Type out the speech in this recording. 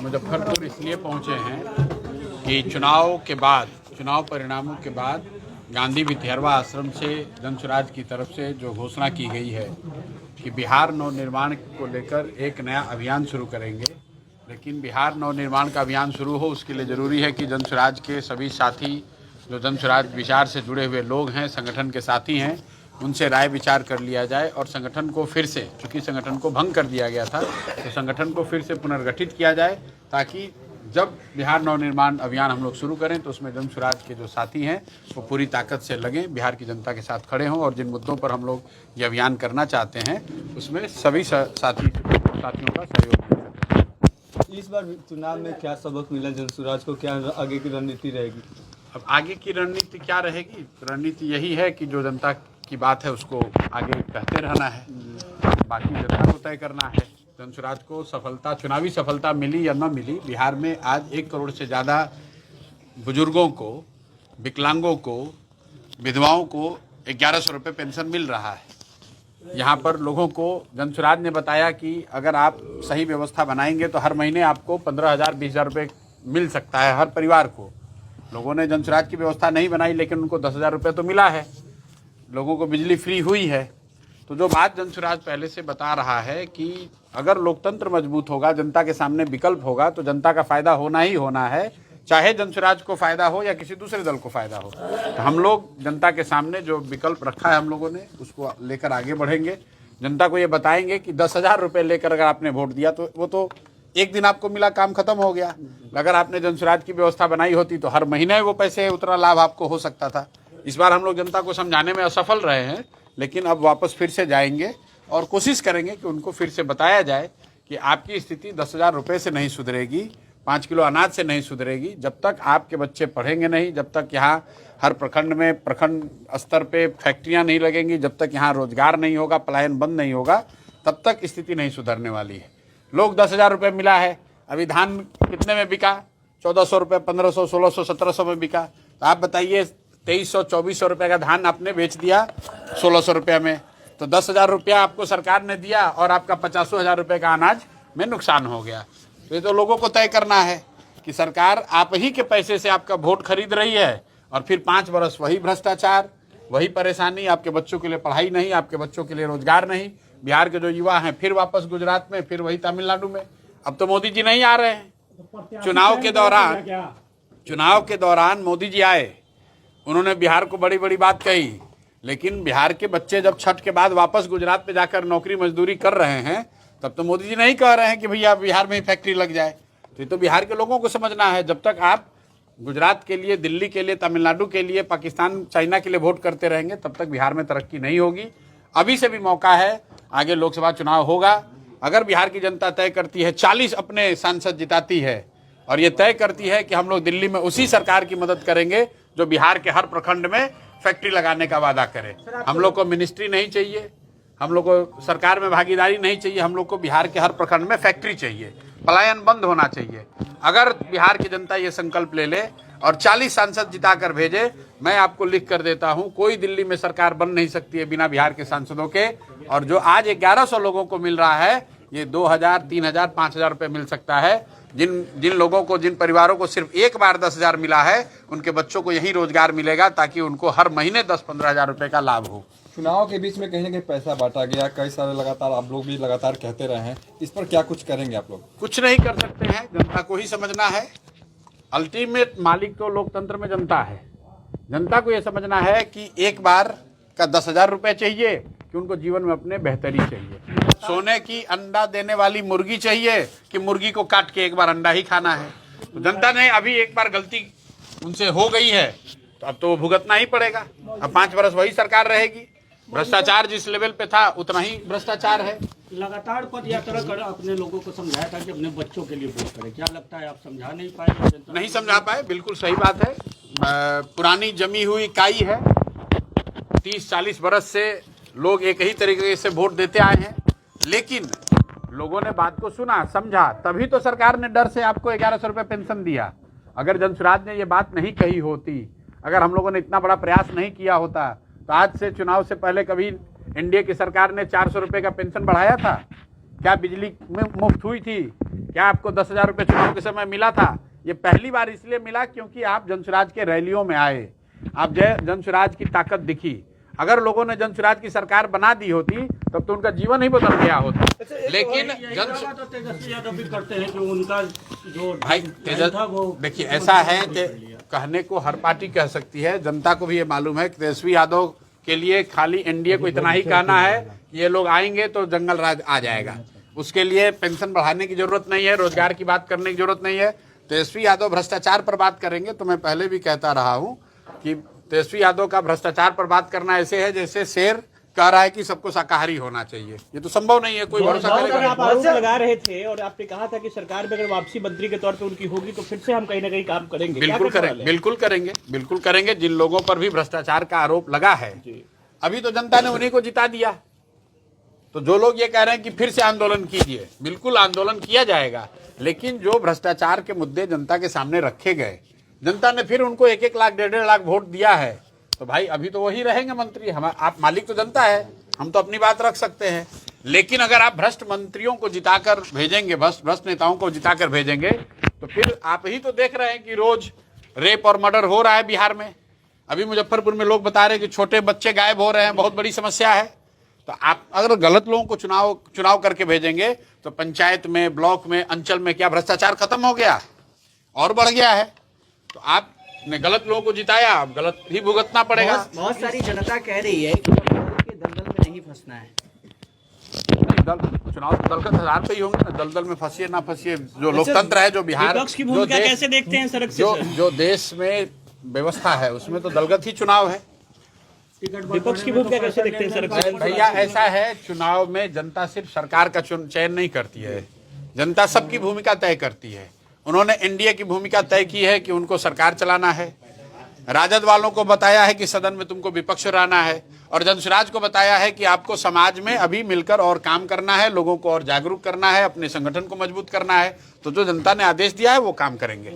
मुजफ्फरपुर इसलिए पहुंचे हैं कि चुनाव परिणामों के बाद गांधी विद्यार्थी आश्रम से जनसुराज की तरफ से जो घोषणा की गई है कि बिहार नवनिर्माण को लेकर एक नया अभियान शुरू करेंगे। लेकिन बिहार नवनिर्माण का अभियान शुरू हो उसके लिए ज़रूरी है कि जनसुराज के सभी साथी जो जनसुराज विचार से जुड़े हुए लोग हैं, संगठन के साथी हैं, उनसे राय विचार कर लिया जाए और संगठन को फिर से, चूँकि संगठन को भंग कर दिया गया था, तो संगठन को फिर से पुनर्गठित किया जाए ताकि जब बिहार नवनिर्माण अभियान हम लोग शुरू करें तो उसमें जनसुराज के जो साथी हैं वो पूरी ताकत से लगें, बिहार की जनता के साथ खड़े हों और जिन मुद्दों पर हम लोग ये अभियान करना चाहते हैं उसमें सभी साथियों का सहयोग मिले। इस बार चुनाव में क्या सबक मिला जनसुराज को, क्या आगे की रणनीति रहेगी? अब आगे की रणनीति क्या रहेगी? रणनीति यही है कि जो जनता की बात है उसको आगे कहते रहना है, बाकी जनता को तय करना है। जनसुराज को सफलता, चुनावी सफलता मिली या न मिली, बिहार में आज 1 करोड़ से ज़्यादा बुजुर्गों को, विकलांगों को, विधवाओं को 1100 रुपये पेंशन मिल रहा है। यहाँ पर लोगों को जनसुराज ने बताया कि अगर आप सही व्यवस्था बनाएंगे तो हर महीने आपको 15,000 20,000 रुपये मिल सकता है हर परिवार को। लोगों ने जनसुराज की व्यवस्था नहीं बनाई लेकिन उनको 10,000 रुपये तो मिला है। लोगों को बिजली फ्री हुई है। तो जो बात जनसुराज पहले से बता रहा है कि अगर लोकतंत्र मजबूत होगा, जनता के सामने विकल्प होगा तो जनता का फायदा होना ही होना है, चाहे जनसुराज को फायदा हो या किसी दूसरे दल को फायदा हो। तो हम लोग जनता के सामने जो विकल्प रखा है हम लोगों ने उसको लेकर आगे बढ़ेंगे। जनता को ये बताएंगे कि 10,000 रुपये लेकर अगर आपने वोट दिया तो वो तो एक दिन आपको मिला, काम खत्म हो गया। अगर आपने जनसुराज की व्यवस्था बनाई होती तो हर महीने वो पैसे उतना लाभ आपको हो सकता था। इस बार हम लोग जनता को समझाने में असफल रहे हैं, लेकिन अब वापस फिर से जाएंगे और कोशिश करेंगे कि उनको फिर से बताया जाए कि आपकी स्थिति 10,000 रुपये से नहीं सुधरेगी, 5 किलो अनाज से नहीं सुधरेगी। जब तक आपके बच्चे पढ़ेंगे नहीं, जब तक यहाँ हर प्रखंड में प्रखंड स्तर पे फैक्ट्रियाँ नहीं लगेंगी, जब तक यहाँ रोजगार नहीं होगा, पलायन बंद नहीं होगा, तब तक स्थिति नहीं सुधरने वाली है। लोग 10,000 रुपये मिला है, अभी धान कितने में बिका? 1,400 रुपये, 1,500, 1,600, 1,700 में बिका। तो आप बताइए 2,300, 2,400 रुपये का धान आपने बेच दिया 1,600 रुपये में, तो 10,000 रुपया आपको सरकार ने दिया और आपका 50,000 रुपये का अनाज में नुकसान हो गया। तो ये तो लोगों को तय करना है कि सरकार आप ही के पैसे से आपका वोट खरीद रही है और फिर 5 वर्ष वही भ्रष्टाचार, वही परेशानी, आपके बच्चों के लिए पढ़ाई नहीं, आपके बच्चों के लिए रोजगार नहीं। बिहार के जो युवा हैं फिर वापस गुजरात में, फिर वही तमिलनाडु में। अब तो मोदी जी नहीं आ रहे हैं। चुनाव के दौरान मोदी जी आए, उन्होंने बिहार को बड़ी बड़ी बात कही, लेकिन बिहार के बच्चे जब छठ के बाद वापस गुजरात में जाकर नौकरी मजदूरी कर रहे हैं तब तो मोदी जी नहीं कह रहे हैं कि भैया बिहार में ही फैक्ट्री लग जाए। तो ये तो बिहार के लोगों को समझना है। जब तक आप गुजरात के लिए, दिल्ली के लिए, तमिलनाडु के लिए, पाकिस्तान, चाइना के लिए वोट करते रहेंगे तब तक बिहार में तरक्की नहीं होगी। अभी से भी मौका है, आगे लोकसभा चुनाव होगा। अगर बिहार की जनता तय करती है, 40 अपने सांसद जिताती है और ये तय करती है कि हम लोग दिल्ली में उसी सरकार की मदद करेंगे जो बिहार के हर प्रखंड में फैक्ट्री लगाने का वादा करे। हम लोग को मिनिस्ट्री नहीं चाहिए, हम लोग को सरकार में भागीदारी नहीं चाहिए, हम लोग को बिहार के हर प्रखंड में फैक्ट्री चाहिए, पलायन बंद होना चाहिए। अगर बिहार की जनता ये संकल्प ले ले और 40 सांसद जिता कर भेजे, मैं आपको लिख कर देता हूँ, कोई दिल्ली में सरकार बन नहीं सकती है बिना बिहार के सांसदों के। और जो आज 1100 लोगों को मिल रहा है, ये 2,000, 3,000, 5,000 रुपये मिल सकता है। जिन लोगों को, जिन परिवारों को सिर्फ एक बार 10,000 मिला है, उनके बच्चों को यही रोजगार मिलेगा ताकि उनको हर महीने 10-15,000 रुपये का लाभ हो। चुनाव के बीच में कहीं ना कहीं पैसा बांटा गया, कई सारे लगातार आप लोग भी लगातार कहते रहे हैं, इस पर क्या कुछ करेंगे आप लोग? कुछ नहीं कर सकते हैं, जनता को ही समझना है। अल्टीमेट मालिक तो लोकतंत्र में जनता है। जनता को ये समझना है कि एक बार का 10,000 रुपये चाहिए कि उनको जीवन में अपने बेहतरी चाहिए। सोने की अंडा देने वाली मुर्गी चाहिए कि मुर्गी को काट के एक बार अंडा ही खाना है। तो जनता ने अभी एक बार गलती उनसे हो गई है तो अब तो वो भुगतना ही पड़ेगा। अब 5 वर्ष वही सरकार रहेगी। भ्रष्टाचार जिस लेवल पे था उतना ही भ्रष्टाचार है। लगातार पद यात्रा कर अपने लोगों को समझाया था कि अपने बच्चों के लिए वोट करें। क्या लगता है आप समझा नहीं पाए? नहीं समझा पाए, बिल्कुल सही बात है। पुरानी जमी हुई काई है। 30-40 बरस से लोग एक ही तरीके से वोट देते आए हैं, लेकिन लोगों ने बात को सुना, समझा, तभी तो सरकार ने डर से आपको 1,100 रुपये पेंशन दिया। अगर जनसुराज ने ये बात नहीं कही होती, अगर हम लोगों ने इतना बड़ा प्रयास नहीं किया होता, तो आज से चुनाव से पहले कभी एनडीए की सरकार ने 400 रुपये का पेंशन बढ़ाया था? क्या बिजली में मुफ्त हुई थी? क्या आपको 10,000 रुपये चुनाव के समय मिला था? ये पहली बार इसलिए मिला क्योंकि आप जनसुराज के रैलियों में आए, आप जनसुराज की ताकत दिखी। अगर लोगों ने जनसुराज की सरकार बना दी होती तब तो उनका जीवन ही बदल गया होता। लेकिन तेजस्वी यादव भी करते हैं कि उनका जो भाई देखिए, ऐसा है कि कहने को हर पार्टी कह सकती है, जनता को भी ये मालूम है कि तेजस्वी यादव के लिए खाली एनडीए को इतना ही कहना है कि ये लोग आएंगे तो जंगल राज आ जाएगा। उसके लिए पेंशन बढ़ाने की जरूरत नहीं है, रोजगार की बात करने की जरूरत नहीं है। तेजस्वी यादव भ्रष्टाचार पर बात करेंगे तो मैं पहले भी कहता रहा हूं कि तेजस्वी यादव का भ्रष्टाचार पर बात करना ऐसे है जैसे शेर कह रहा है कि सबको शाकाहारी होना चाहिए। ये तो संभव नहीं है, कोई भरोसा करेगा। आप आरोप लगा रहे थे और आपने कहा था कि सरकार में अगर वापसी मंत्री के तौर पे उनकी होगी तो फिर से हम कहीं ना कहीं काम करेंगे। बिल्कुल करेंगे, बिल्कुल करेंगे, बिल्कुल करेंगे। जिन लोगों पर भी भ्रष्टाचार का आरोप लगा है, अभी तो जनता ने उन्हीं को जिता दिया। तो जो लोग ये कह रहे हैं कि फिर से आंदोलन कीजिए, बिल्कुल आंदोलन किया जाएगा। लेकिन जो भ्रष्टाचार के मुद्दे जनता के सामने रखे गए, जनता ने फिर उनको 1-1 लाख 1.5 लाख वोट दिया है, तो भाई अभी तो वही रहेंगे मंत्री। हम आप मालिक तो जनता है, हम तो अपनी बात रख सकते हैं। लेकिन अगर आप भ्रष्ट मंत्रियों को जिताकर भेजेंगे, भ्रष्ट नेताओं को जिताकर भेजेंगे, तो फिर आप ही तो देख रहे हैं कि रोज रेप और मर्डर हो रहा है बिहार में। अभी मुजफ्फरपुर में लोग बता रहे हैं कि छोटे बच्चे गायब हो रहे हैं, बहुत बड़ी समस्या है। तो आप अगर गलत लोगों को चुनाव करके भेजेंगे तो पंचायत में, ब्लॉक में, अंचल में क्या भ्रष्टाचार खत्म हो गया और बढ़ गया है? तो आपने गलत लोगों को जिताया, अब गलत ही भुगतना पड़ेगा। बहुत सारी जनता कह रही है कि के दलदल में नहीं फंसना है। चुनाव तो दल का आधार पे ही होंगे ना, दलदल में फंसिए ना फंसिए। जो लोकतंत्र है, जो बिहार, विपक्ष की भूमिका कैसे देखते हैं सड़क से? जो देश में व्यवस्था है उसमें तो दलगत ही चुनाव है। विपक्ष की भूमिका कैसे देखते हैं सड़क से? भैया ऐसा है, चुनाव में जनता सिर्फ सरकार का चयन नहीं करती है, जनता सबकी भूमिका तय करती है। उन्होंने एनडीए की भूमिका तय की है कि उनको सरकार चलाना है, राजद वालों को बताया है कि सदन में तुमको विपक्ष रहना है, और जनसुराज को बताया है कि आपको समाज में अभी मिलकर और काम करना है, लोगों को और जागरूक करना है, अपने संगठन को मजबूत करना है। तो जो जनता ने आदेश दिया है वो काम करेंगे।